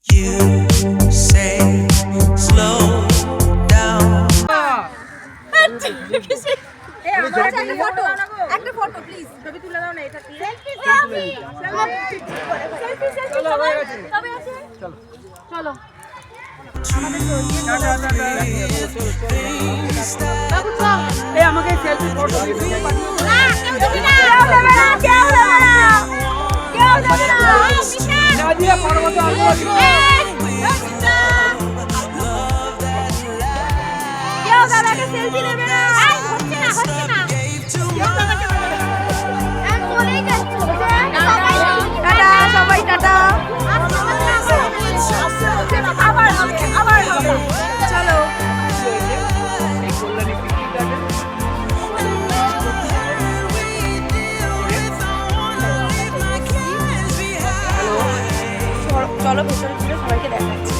You say slow down. একটা photo please ছবি তুলে দাও না এটা চলো আমাকে সেলফি ফটো সেলফি নেবে না টাটা সবাই টাটা আবার চলো চলো ভেতরে ঘুরে সবাইকে দেখাচ্ছি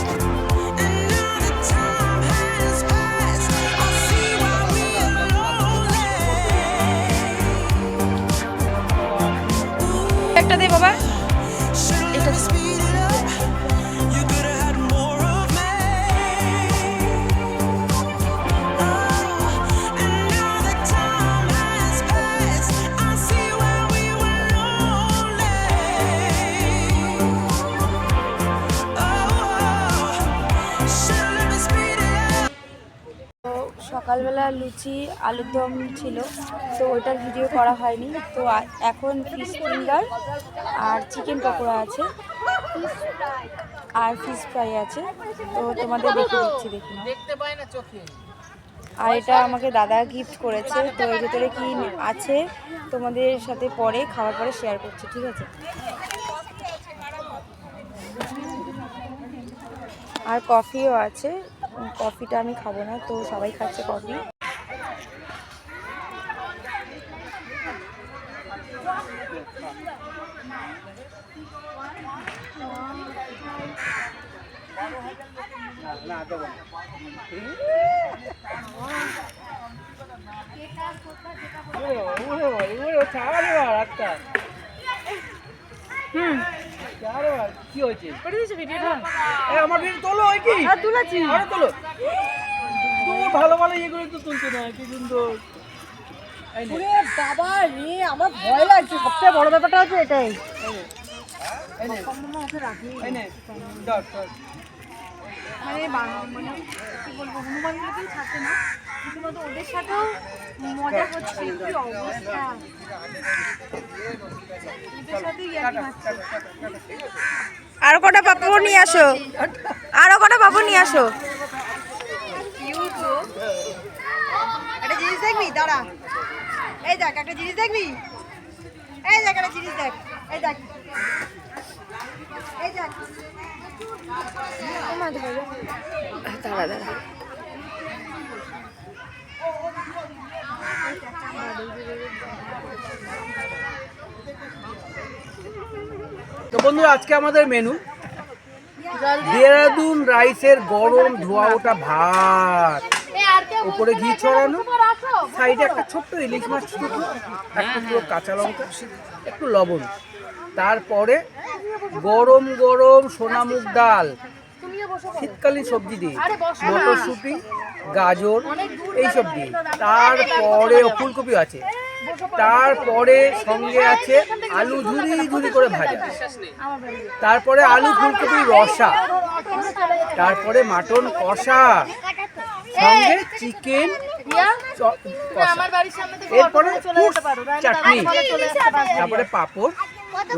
একটা দে বাবা এটা সকালবেলা লুচি আলুর দম ছিল তো ওইটার ভিডিও করা হয়নি তো এখন ফিশ ফিঙ্গার আর চিকেন পকোড়া আছে আর ফিশ ফ্রাই আছে তো তোমাদের দেখে দিচ্ছি দেখুন আর এটা আমাকে দাদা গিফট করেছে তো এর ভিতরে কি আছে তোমাদের সাথে পরে খাওয়ার পরে শেয়ার করছি ঠিক আছে আর কফিও আছে কফিটা আমি খাবো না তো সবাই খাচ্ছে কফি কি হয়েছে আমার ভিডিও তোলো হয় কি তুলেছি আরো তোলো তুমি ভালো ভালো ইয়ে করে তো তুলছে না কি সুন্দর বাবা রে আমার ভয় লাগছে সবচেয়ে বড় ব্যাপারটা হচ্ছে এটাই মানে কি বলবো হনুমানগুলো কেউ থাকে না কিন্তু ওদের সাথেও মজা করছে কি অবস্থা এদের সাথে আরো কটা পাপু নিয়ে আসো আরো কটা পাপু নিয়ে আসো একটা জিনিস দেখবি দাঁড়া এই দেখ একটা জিনিস দেখবি এই দেখ একটা জিনিস দেখ এই দেখ এই দেখ দাঁড়া দাঁড়া তো বন্ধুরা আজকে আমাদের মেনু দেহরাদুন রাইসের গরম ধোয়া ওঠা ভাত উপরে ঘি ছড়ানো সাইডে একটা ছোট্ট ইলিশ মাছ টুকরো একটা পুরো কাঁচা লঙ্কা একটু লবণ তারপরে গরম গরম সোনামুগ ডাল শীতকালীন সবজি দিয়ে মটরশুঁটি গাজর এইসব দিয়ে তারপরে ফুলকপি আছে তারপরে সঙ্গে আছে আলু ঝুরি ঝুরি করে ভাজা তারপরে আলু ফুলকপির রসা তারপরে মাটন কষা সঙ্গে চিকেন এরপরে চাটনি তারপরে পাঁপড়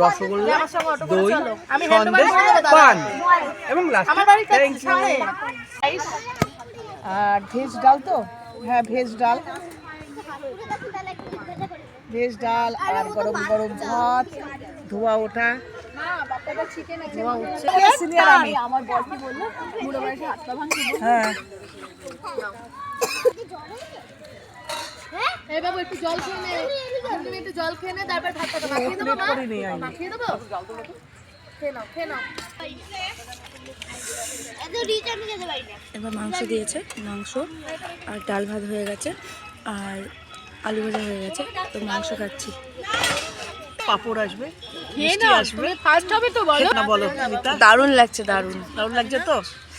রসগোল্লা দই সন্দেশ পান এবং আর ভেজ ডাল তো হ্যাঁ ভেজ ডাল আর গরম গরম ভাত ধোয়া ওঠা ধোয়া উঠছে আমার বর কি বললো বুড়ো বয়সে হাত পা ভাঙছে হ্যাঁ এই বাবু একটু জল খেয়ে নে তুমি একটু জল খেয়ে নে তারপর ভাতটা মাখিয়ে দেবো মাখিয়ে দেবো খেয়ে নাও এবার মাংস দিয়েছে মাংস আর ডাল ভাত হয়ে গেছে আর আলু ভাজা হয়ে গেছে তো মাংস খাচ্ছি পাঁপড় আসবে মিষ্টি আসবে ফার্স্ট হবে তো বলো না বলো মিতা দারুণ লাগছে, দারুণ। দারুণ লাগছে তো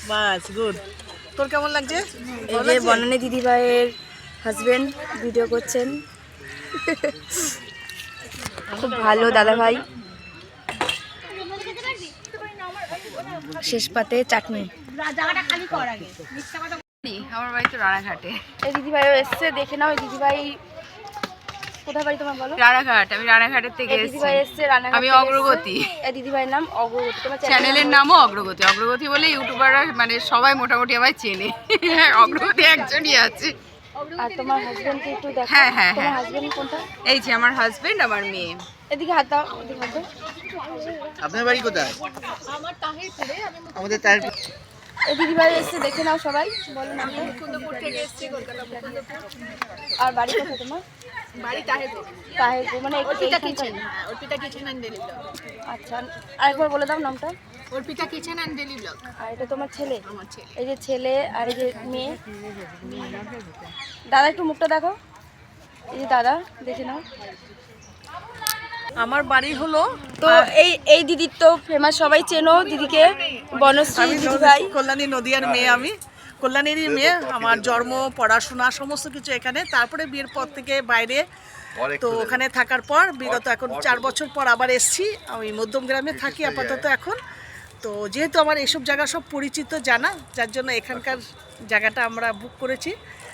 বাস গুড তোর কেমন লাগছে এই যে বনানী দিদিভাইয়ের হাজবেন্ড ভিডিও করছেন, খুব ভালো দাদা ভাই। শেষ পাতে চাটনি। আমার বাড়ি তো রানাঘাটে। এই দিদিভাইও এসছে, দেখে নাও। এই দিদিভাই কোথায় বাড়ি তোমার বলো? রানাঘাট, আমি রানাঘাটের থেকে এই এসেছি। দিদিভাই এসছে রানাঘাট আমি থেকে অগ্রগতি। এসছে। এই দিদিভাইয়ের নাম অগ্রগতি। তোমার চ্যানেলের নামও অগ্রগতি। অগ্রগতি বলে ইউটিউবাররা মানে সবাই মোটামুটি আমায় চেনে। অগ্রগতি একজনই আছে। আর তোমার হাজবেন্ডকে একটু দেখো। হ্যাঁ, হ্যাঁ, তোমার হ্যাঁ। হাজবেন্ড কোনটা? এই যে আমার হাজবেন্ড, আমার মেয়ে। এদিকে হাত দাও, এদিকে হাত দাও। আপনার বাড়ি কোথায়? আমাদের তাহিরপুর। এই দিদিভাই এসছে, দেখে নাও সবাই। বলো নাম। আর বাড়ি কোথায় তোমার? বাড়ি তাহিরপুর। তাহিরপুর মানে Arpita kitchen. Arpita kitchen and daily blog. আচ্ছা, আরেকবার বলে দাও নামটা। Arpita kitchen and daily blog. আর এটা তোমার ছেলে? আমার ছেলে। এই যে ছেলে আর এই যে মেয়ে। দাদা একটু মুখটা দেখো। এই যে দাদা, দেখে নাও। আমার বাড়ি হলো তো এই দিদির তো ফেমাস, সবাই চেনো দিদিকে, বনশ্রী দিদিভাই। কল্যাণী নদিয়ার মেয়ে, আমি কল্যাণীরই মেয়ে। আমার জন্ম, পড়াশোনা সমস্ত কিছু এখানে। তারপরে বিয়ের পর থেকে বাইরে, তো ওখানে থাকার পর বিগত এখন 4 বছর পর আবার এসেছি। আমি মধ্যম গ্রামে থাকি আপাতত এখন। তো যেহেতু আমার এইসব জায়গা সব পরিচিত জানা, যার জন্য এখানকার জায়গাটা আমরা বুক করেছি।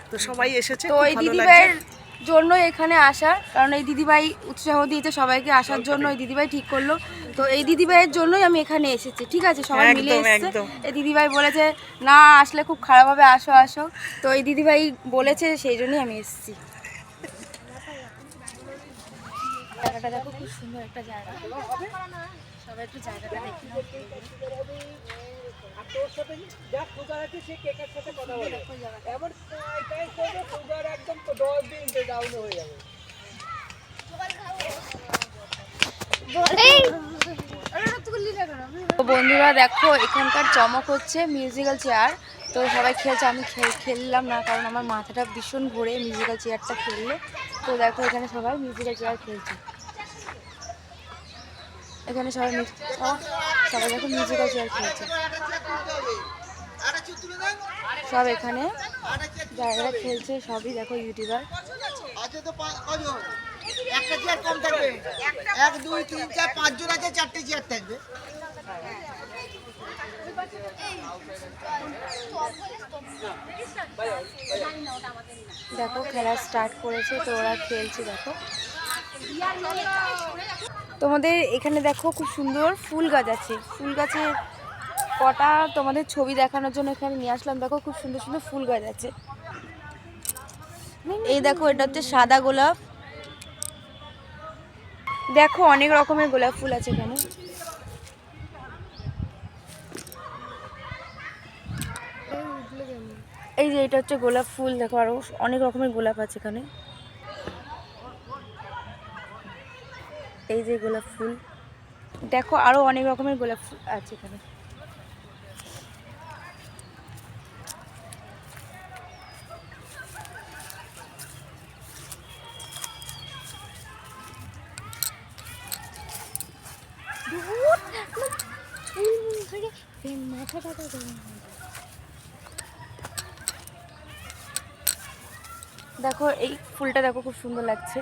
তো সবাই এসেছে, তো খুব এই ভালো দিদিভাইয়ের লাগছে। জন্য এখানে আসা, কারণ এই দিদিভাই উৎসাহ দিয়েছে সবাইকে আসার জন্য। এই দিদিভাই ঠিক করলো, তো এই দিদিভাইয়ের জন্যই আমি এখানে এসেছি। ঠিক আছে, সবাই মিলে একদম, এসেছে। একদম। এই দিদিভাই বলেছে না আসলে খুব খারাপ হবে, আসো আসো। তো এই দিদিভাই বলেছে, সেই জন্যই আমি এসেছি। জায়গাটা দেখো, খুব সুন্দর একটা জায়গা। সবাই একটু জায়গাটা দেখে নাও। তোর সাথে যা সুগার আছে সে কেকের সাথে কথা বলে এমন এটাই করবে সুগার একদম 10 দিন ডাউন হয়ে যাবে। তো বন্ধুরা দেখো, এখানকার চমক হচ্ছে মিউজিক্যাল চেয়ার। তো সবাই খেলছে, আমি খেললাম না, কারণ আমার মাথাটা ভীষণ ঘোরে মিউজিক্যাল চেয়ারটা খেললে। তো দেখো এখানে সবাই মিউজিক্যাল চেয়ার খেলছে। এখানে সবাই দেখো মিউজিক্যাল চেয়ার খেলছে। সব এখানে যারা খেলছে সবই দেখো ইউটিউবার। আছে তো কজন? একটা চেয়ার কম থাকবে। 1 2 3 4 5 জন আছে, 4টে চেয়ার থাকবে। দেখো খেলা স্টার্ট করেছে, তো ওরা খেলছে। দেখো তোমাদের এখানে দেখো খুব সুন্দর ফুল গাছ আছে। ফুল গাছে কটা তোমাদের ছবি দেখানোর জন্য এখানে নিয়ে আসলাম। দেখো খুব সুন্দর সুন্দর ফুল গাছ আছে। এই দেখো, এটা হচ্ছে সাদা গোলাপ। দেখো অনেক রকমের গোলাপ ফুল আছে এখানে। এই যে এটা হচ্ছে গোলাপ ফুল। দেখো আরো অনেক রকমের গোলাপ আছে এখানে। এই যে গোলাপ ফুল, দেখো আরো অনেক রকমের গোলাপ ফুল আছে এখানে। দেখো এই ফুলটা দেখো, খুব সুন্দর লাগছে।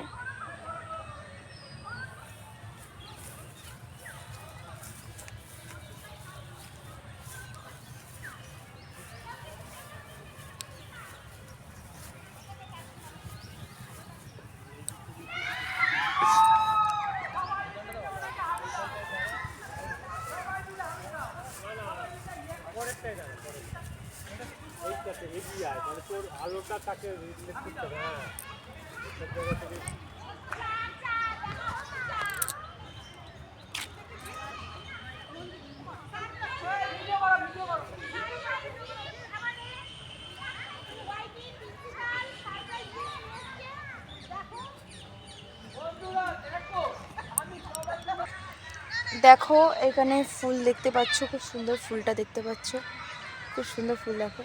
দেখো এখানে ফুল দেখতে পাচ্ছ, খুব সুন্দর ফুলটা দেখতে পাচ্ছ, খুব সুন্দর ফুল। দেখো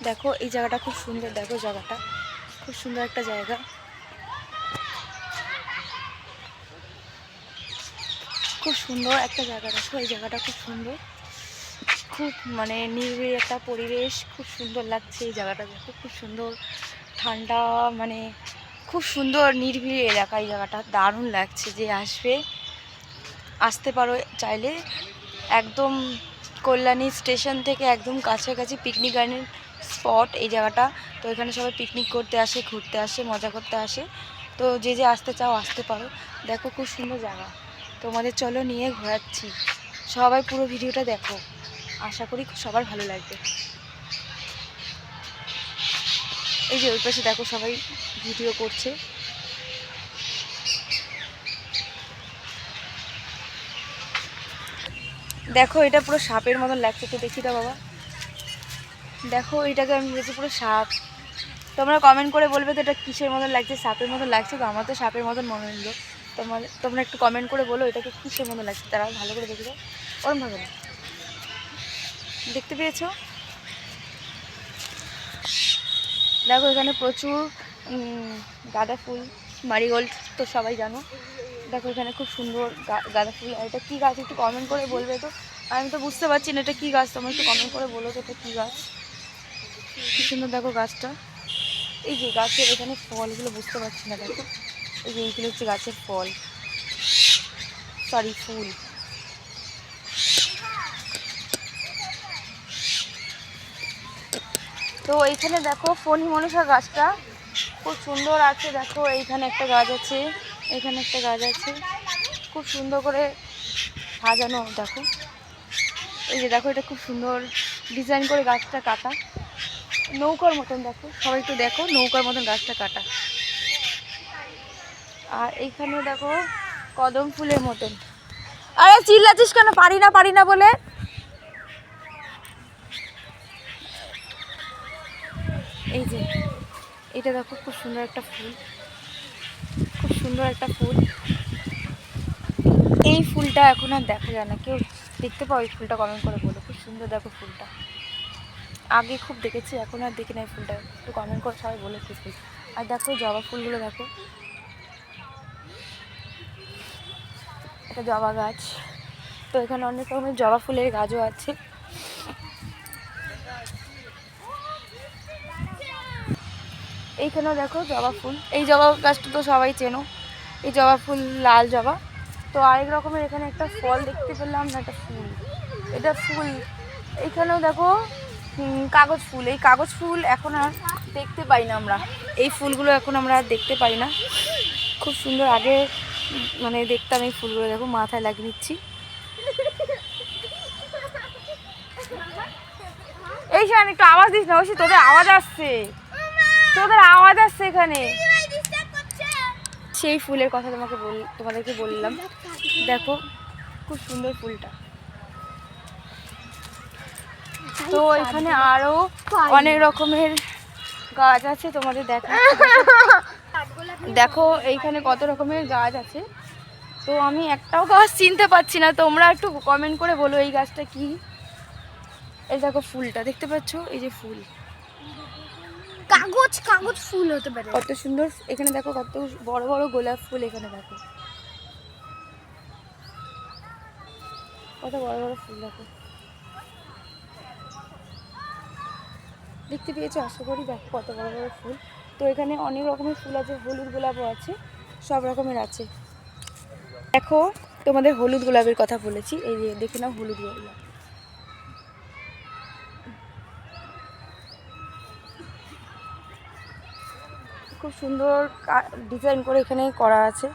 দেখো এই জায়গাটা খুব সুন্দর। দেখো জায়গাটা খুব সুন্দর একটা জায়গা। খুব সুন্দর একটা জায়গা, দেখো এই জায়গাটা খুব সুন্দর, খুব মানে নিরিবিলি একটা পরিবেশ, খুব সুন্দর লাগছে এই জায়গাটা। দেখো খুব সুন্দর ঠান্ডা, মানে খুব সুন্দর নিরিবিলি এলাকা। এই জায়গাটা দারুণ লাগছে, যে আসতে পারো চাইলে। একদম কল্যাণী স্টেশন থেকে একদম কাছাকাছি পিকনিক গার্ডেন স্পট এই জায়গাটা। তো এখানে সবাই পিকনিক করতে আসে, ঘুরতে আসে, মজা করতে আসে। তো যে যে আসতে চাও আসতে পারো। দেখো খুব সুন্দর জায়গা, তোমাদের চলো নিয়ে ঘোরাচ্ছি। সবাই পুরো ভিডিওটা দেখো, আশা করি সবার ভালো লাগবে। এই যে ওই পাশে দেখো সবাই ভিডিও করছে। দেখো এটা পুরো সাপের মতন লাগছে, তো দেখি দাও বাবা। দেখো এটাকে আমি ভেবেছি পুরো সাপ। তোমরা কমেন্ট করে বলবে তো এটা কিসের মতন লাগছে, সাপের মতন লাগছে। তো আমার তো সাপের মতন মনে হলো। তোমরা একটু কমেন্ট করে বলো এটাকে কিসের মতন লাগছে, তারা ভালো করে দেখে দাও। ওরম ভাবে না, দেখতে পেয়েছো? দেখো এখানে প্রচুর গাঁদা ফুল, মারিগোল্ড তো সবাই জানো। দেখো এখানে খুব সুন্দর গাঁদা ফুল। আর এটা কী গাছ একটু কমেন্ট করে বলবে তো, আমি তো বুঝতে পারছি না এটা কী গাছ। তোমরা একটু কমেন্ট করে বলো তো এটা কী গাছ। কি সুন্দর দেখো গাছটা। এই যে গাছের এখানে ফলগুলো বুঝতে পারছি না, দেখো এই যে এইগুলো হচ্ছে গাছের ফল, সরি ফুল। তো এইখানে দেখো ফণী মনসা গাছটা খুব সুন্দর আছে। দেখো এইখানে একটা গাছ আছে, এখানে একটা গাছ আছে, খুব সুন্দর করে সাজানো। দেখো এই যে দেখো এটা খুব সুন্দর ডিজাইন করে গাছটা কাটা, নৌকার মতন। দেখো সবাই একটু দেখো, নৌকার মতন গাছটা কাটা। আর এইখানে দেখো কদম ফুলের মতন। আরে চিল্লাচ্ছিস কেন? পারি না বলে। এই যে এটা দেখো খুব সুন্দর একটা ফুল, খুব সুন্দর একটা ফুল। এই ফুলটা এখন আর দেখা যায় না, কেউ দেখতে পাও এই ফুলটা কমেন্ট করে বলো। খুব সুন্দর দেখো ফুলটা, আগে খুব দেখেছি, এখন আর দেখি না এই ফুলটা। একটু কমেন্ট করে সবাই বলে কি ফুল। আর দেখো জবা ফুলগুলো দেখো, এটা জবা গাছ। তো এখানে অনেক রকমের জবা ফুলের গাছও আছে। এইখানেও দেখো জবা ফুল, এই জবা গাছটা তো সবাই চেনো, এই জবা ফুল লাল জবা। তো আরেক রকমের এখানে একটা ফল দেখতে পেলাম না, একটা ফুল, এটা ফুল। এইখানেও দেখো কাগজ ফুল। এই কাগজ ফুল এখন আর দেখতে পাই না আমরা, এই ফুলগুলো এখন আমরা আর দেখতে পাই না। খুব সুন্দর আগে মানে দেখতাম এই ফুলগুলো। দেখো মাথায় লাগিয়ে নিচ্ছি। এই সময় একটু আওয়াজ দিস না, অবশ্যই তোদের আওয়াজ আসছে, তোদের আওয়াজ আসছে এখানে। সেই ফুলের কথা তোমাদেরকে বললাম। দেখো খুব সুন্দর ফুলটা। তো এখানে আরো অনেক রকমের গাছ আছে, তোমাদের দেখো এইখানে কত রকমের গাছ আছে। তো আমি একটাও গাছ চিনতে পারছি না, তোমরা একটু কমেন্ট করে বলো এই গাছটা কি। এই দেখো ফুলটা দেখতে পাচ্ছ, এই যে ফুল, কাগজ ফুল হতে পারে, কত সুন্দর। এখানে দেখো কত বড় বড় গোলাপ ফুল, এখানে দেখো কত বড় বড় ফুল। দেখো দেখতে পেয়েছো আশা করি। দেখো কত বড় বড় ফুল। তো এখানে অনেক রকমের ফুল আছে, হলুদ গোলাপও আছে, সব রকমের আছে। দেখো তোমাদের হলুদ গোলাপের কথা বলেছি, এই যে দেখে নাও হলুদ গোলাপ। খুব সুন্দর ডিজাইন করে এখানে করা আছে।